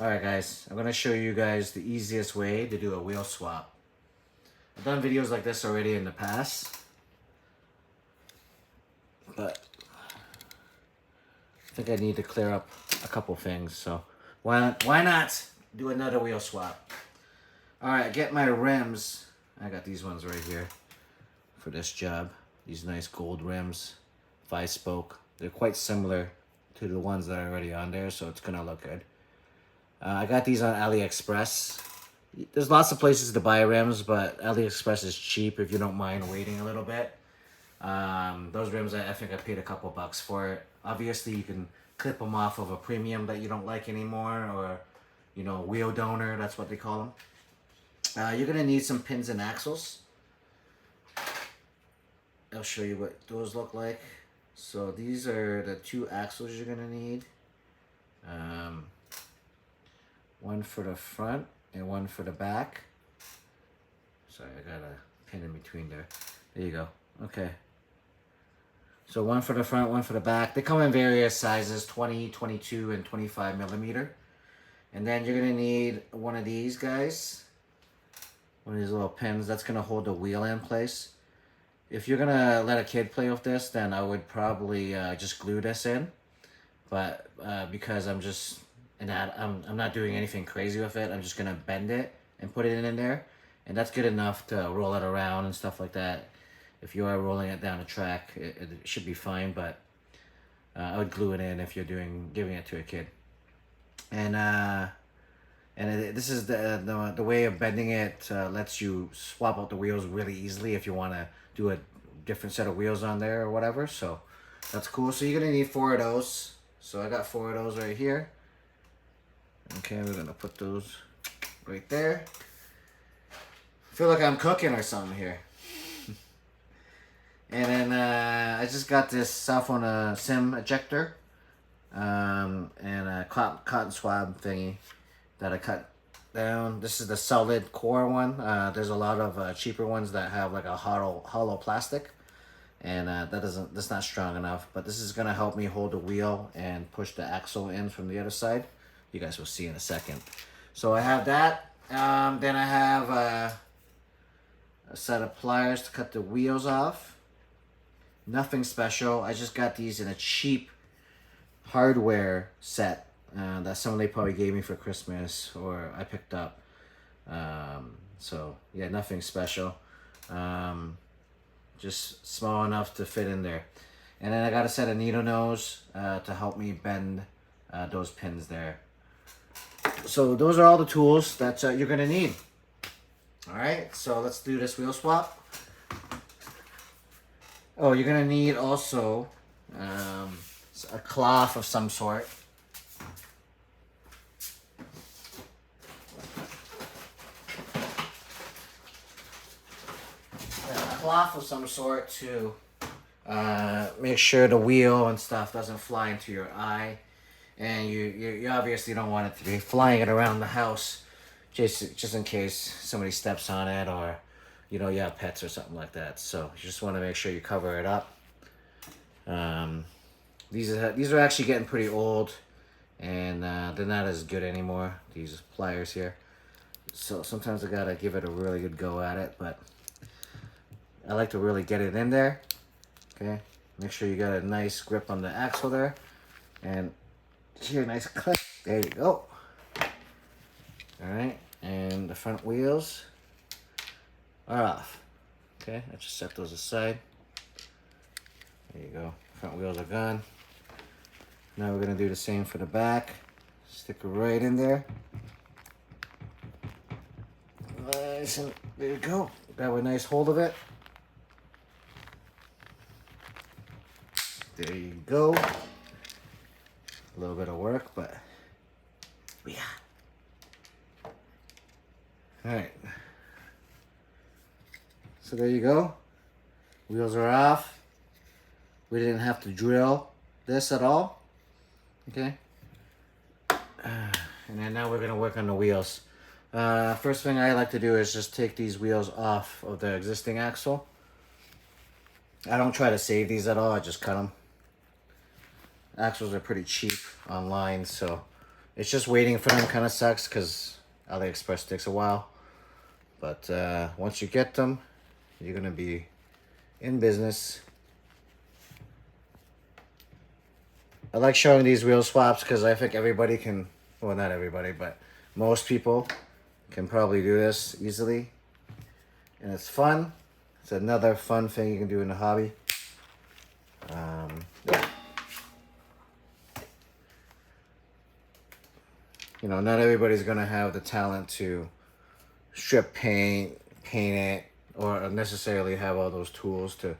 Alright guys, I'm going to show you guys the easiest way to do a wheel swap. I've done videos like this already in the past, but I think I need to clear up a couple things, so why not do another wheel swap? Alright, get my rims. I got these ones right here for this job. These nice gold rims, 5-spoke. They're quite similar to the ones that are already on there, so it's going to look good. I got these on AliExpress. There's lots of places to buy rims, but AliExpress is cheap if you don't mind waiting a little bit. Those rims, I think I paid a couple bucks for it. Obviously, you can clip them off of a premium that you don't like anymore, or, you know, wheel donor, that's what they call them. You're going to need some pins and axles. I'll show you what those look like. So these are the 2 axles you're going to need. One for the front and one for the back. Sorry, I got a pin in between there. There you go. Okay. So one for the front, one for the back. They come in various sizes, 20, 22, and 25 millimeter. And then you're going to need one of these guys. One of these little pins. That's going to hold the wheel in place. If you're going to let a kid play with this, then I would probably just glue this in. But because I'm not doing anything crazy with it, I'm just going to bend it and put it in there. And that's good enough to roll it around and stuff like that. If you are rolling it down the track, it should be fine, but I would glue it in if you're giving it to a kid. And this is the way of bending it. Lets you swap out the wheels really easily if you want to do a different set of wheels on there or whatever. So that's cool. So you're going to need 4 of those. So I got 4 of those right here. Okay, we're going to put those right there. I feel like I'm cooking or something here. And then I just got this cell phone SIM ejector and a cotton swab thingy that I cut down. This is the solid core one. There's a lot of cheaper ones that have like a hollow plastic, and that's not strong enough. But this is gonna help me hold the wheel and push the axle in from the other side. You guys will see in a second. So I have that. Then I have a set of pliers to cut the wheels off. Nothing special. I just got these in a cheap hardware set that somebody probably gave me for Christmas or I picked up. So yeah, nothing special. Just small enough to fit in there. And then I got a set of needle nose to help me bend those pins there. So those are all the tools that you're gonna need. All right, so let's do this wheel swap. Oh, you're gonna need also a cloth of some sort. A cloth of some sort to make sure the wheel and stuff doesn't fly into your eye. And you obviously don't want it to be flying it around the house just in case somebody steps on it, or you know, you have pets or something like that. So you just want to make sure you cover it up. These are actually getting pretty old, and they're not as good anymore, these pliers here. So sometimes I gotta give it a really good go at it, but I like to really get it in there. Okay, make sure you got a nice grip on the axle there, and here, nice click. There you go. All right, and the front wheels are off. Okay, I just set those aside. There you go. Front wheels are gone. Now we're gonna do the same for the back. Stick it right in there. Nice, and there you go. Grab a nice hold of it. There you go. A little bit of work, but we got. All right. So there you go. Wheels are off. We didn't have to drill this at all. Okay. And then now we're gonna work on the wheels. First thing I like to do is just take these wheels off of the existing axle. I don't try to save these at all. I just cut them. Axles are pretty cheap online, so It's just waiting for them kind of sucks because AliExpress takes a while. But once you get them, you're going to be in business. I like showing these wheel swaps because I think everybody can, well, not everybody, but most people can probably do this easily. And it's fun. It's another fun thing you can do in the hobby. Yeah. You know, not everybody's going to have the talent to strip paint it, or necessarily have all those tools to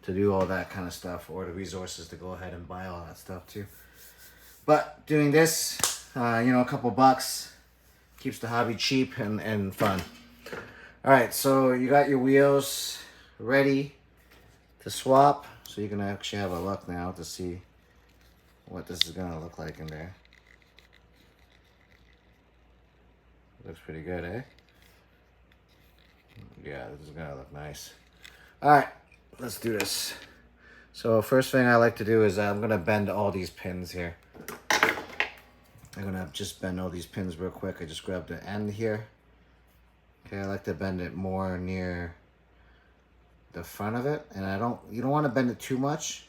do all that kind of stuff, or the resources to go ahead and buy all that stuff too. But doing this, you know, a couple bucks keeps the hobby cheap and fun. All right, so you got your wheels ready to swap. So you're gonna actually have a look now to see what this is gonna look like in there. Looks pretty good, eh? Yeah, this is gonna look nice. All right, let's do this. So first thing I like to do is I'm gonna bend all these pins here. I'm gonna just bend all these pins real quick. I just grabbed the end here. Okay, I like to bend it more near the front of it, and you don't want to bend it too much.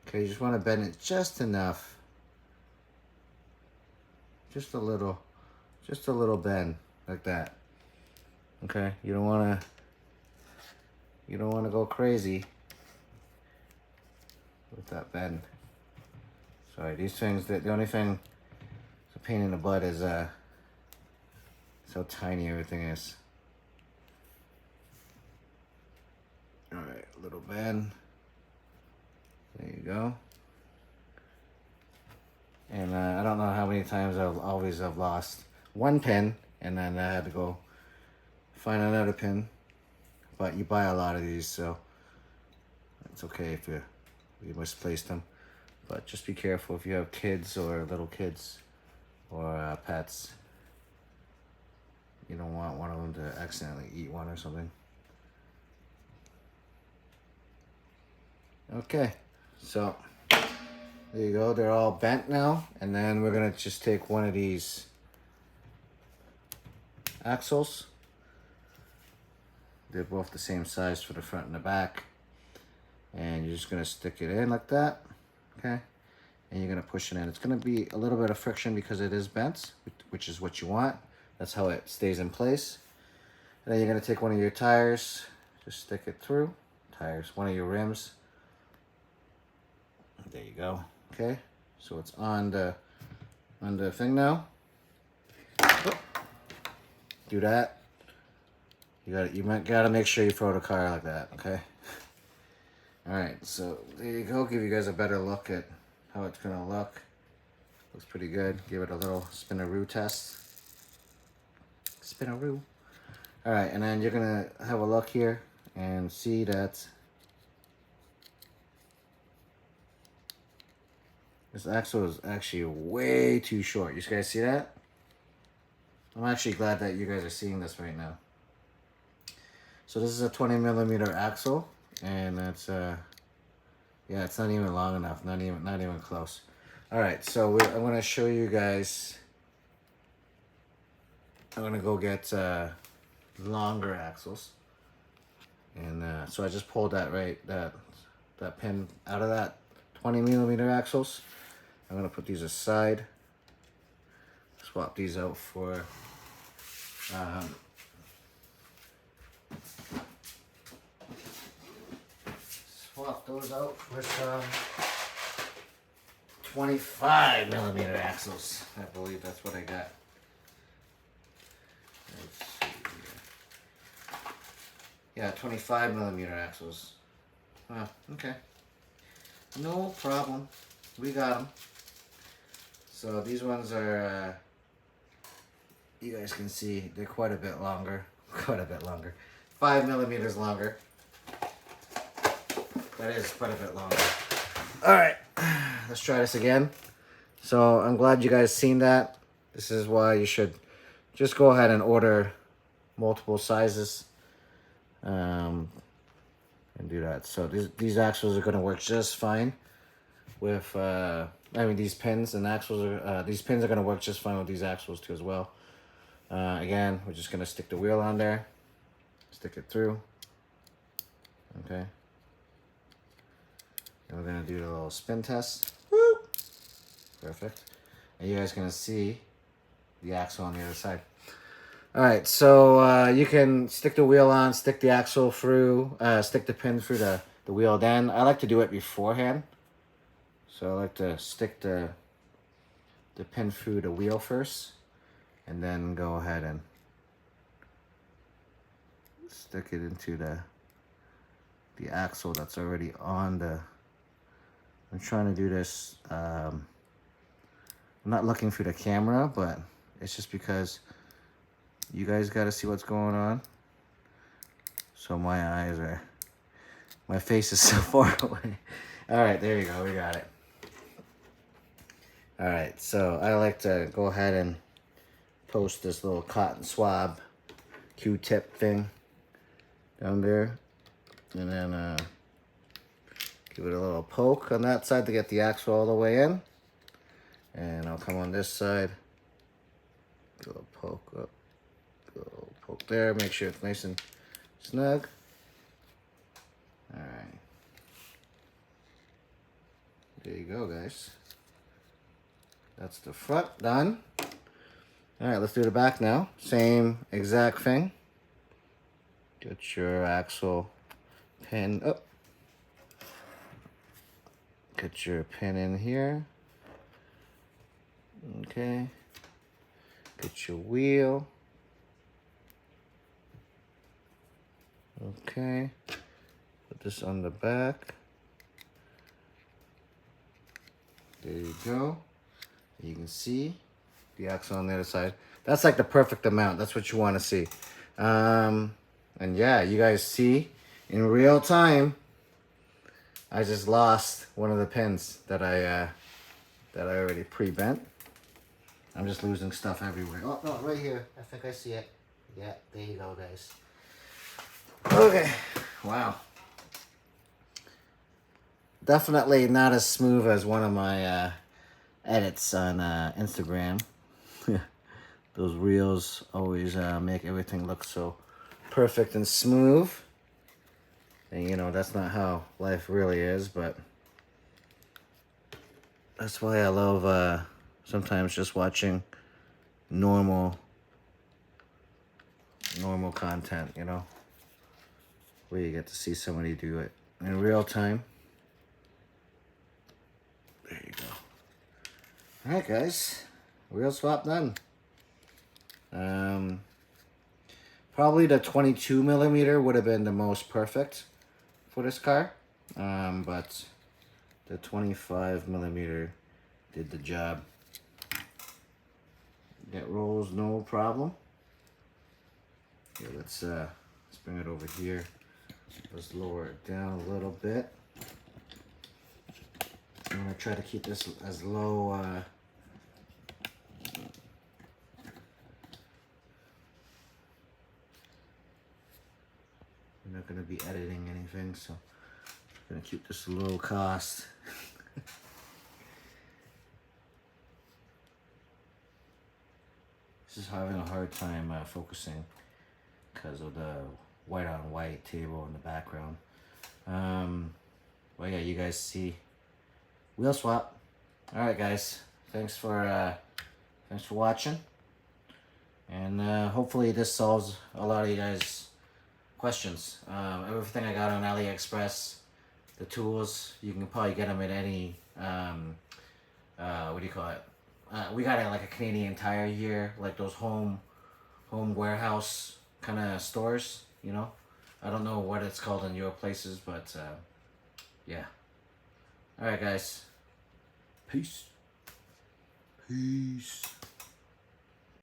Okay, you just want to bend it just enough. Just a little bend like that. Okay, you don't want to go crazy with that bend. Sorry, these things, the only thing it's a pain in the butt is how tiny everything is. All right, a little bend. There you go. And I don't know how many times I've lost one pin, and then I had to go find another pin. But you buy a lot of these, so it's okay if you misplaced them. But just be careful if you have kids or little kids or pets. You don't want one of them to accidentally eat one or something. Okay, so there you go. They're all bent now. And then we're going to just take one of these axles. They're both the same size for the front and the back. And you're just going to stick it in like that. Okay. And you're going to push it in. It's going to be a little bit of friction because it is bent, which is what you want. That's how it stays in place. And then you're going to take one of your tires. Just stick it through. Tires. One of your rims. There you go. Okay, so it's on the thing now. Do that. You gotta make sure you throw the car like that. Okay. All right, so there you go. Give you guys a better look at how it's gonna look. Looks pretty good. Give it a little spinaroo test. Spinaroo. All right, and then you're gonna have a look here and see that this axle is actually way too short. You guys see that? I'm actually glad that you guys are seeing this right now. So this is a 20 millimeter axle, and that's yeah, it's not even long enough. Not even close. All right, so I'm gonna show you guys. I'm gonna go get longer axles, and so I just pulled that that pin out of that 20 millimeter axles. I'm gonna put these aside. Swap these out for swap those out for some 25 millimeter axles. I believe that's what I got. Let's see here. Yeah, 25 millimeter axles. Okay. No problem. We got them. So these ones are, you guys can see, they're quite a bit longer. 5 millimeters longer. That is quite a bit longer. All right, let's try this again. So I'm glad you guys seen that. This is why you should just go ahead and order multiple sizes and do that. So these axles are going to work just fine. with these pins and axles are these pins are gonna work just fine with these axles too as well. Again, we're just gonna stick the wheel on there, stick it through. Okay. And we're gonna do the little spin test. Woo! Perfect. And you guys gonna see the axle on the other side. All right, so you can stick the wheel on, stick the axle through, stick the pin through the wheel. Then I like to do it beforehand. So I like to stick the pin through the wheel first, and then go ahead and stick it into the axle that's already on the. I'm trying to do this. I'm not looking through the camera, but it's just because you guys got to see what's going on. So my face is so far away. All right, there you go. We got it. All right, so I like to go ahead and post this little cotton swab Q-tip thing down there. And then give it a little poke on that side to get the axle all the way in. And I'll come on this side. Go poke up. Go poke there. Make sure it's nice and snug. Alright. There you go, guys. That's the front done. Alright, let's do the back now. Same exact thing. Get your axle pin up. Get your pin in here. Okay. Get your wheel. Okay. Put this on the back. There you go. You can see the axle on the other side. That's like the perfect amount. That's what you want to see. And yeah, you guys see in real time, I just lost one of the pins that I already pre-bent. I'm just losing stuff everywhere. Oh, no, right here. I think I see it. Yeah, there you go, guys. Okay. Wow. Definitely not as smooth as one of my edits on Instagram. Those reels always make everything look so perfect and smooth. And you know, that's not how life really is, but that's why I love sometimes just watching normal content, you know, where you get to see somebody do it in real time. There you go. All right, guys, wheel swap done. Probably the 22 millimeter would have been the most perfect for this car, but the 25 millimeter did the job. It rolls no problem. Okay, let's bring it over here. Let's lower it down a little bit. I'm gonna try to keep this as low. I'm not gonna be editing anything, so I'm gonna keep this low cost. This is having a hard time focusing because of the white on white table in the background. Well, yeah, you guys see wheel swap. All right, guys, thanks for watching, and hopefully this solves a lot of you guys' questions. Everything I got on AliExpress, the tools, you can probably get them at any what do you call it? We got it like a Canadian Tire here, like those home warehouse kind of stores, you know. I don't know what it's called in your places, but yeah. All right, guys. Peace. Peace.